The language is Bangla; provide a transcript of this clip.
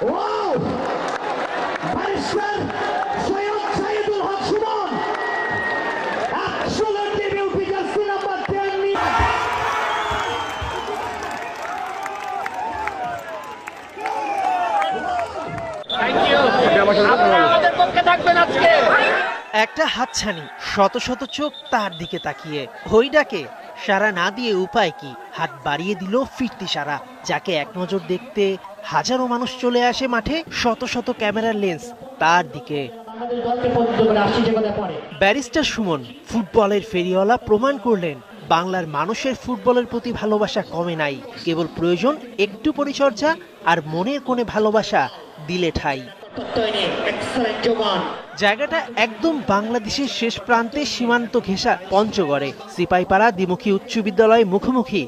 Wow! Barrister Syed Saidul Haque Sumon absolutely beauty jersey number 10 নিয়ে আমাদের পক্ষে থাকবেন আজকে। একটা হাতছানি, শত শত চোখ তার দিকে তাকিয়ে। হই ডাকে সারা না দিয়ে উপায় কি? হাত বাড়িয়ে দিল ফিরতি সারা, যাকে এক নজর দেখতে হাজারো মানুষ চলে আসে মাঠে, শত শত ক্যামেরার লেন্স তার দিকে। বাংলাদেশ দলকে পছন্দ করে আসছে যে কথা পড়ে ব্যারিস্টার সুমন ফুটবলের ফেরিওয়ালা প্রমাণ করলেন বাংলার মানুষের ফুটবলের প্রতি ভালোবাসা কমে নাই, কেবল প্রয়োজন একটু পরিচর্যা আর মনের কোণে ভালোবাসা দিলে ঠাই। তত্ত্বায়নে এক্সেলেন্ট যোগান। জায়গাটা একদম বাংলাদেশের শেষ প্রান্তে সীমান্ত ঘেঁষা পঞ্চগড়ে সিপাইপাড়া দ্বিমুখী উচ্চ বিদ্যালয় মুখোমুখি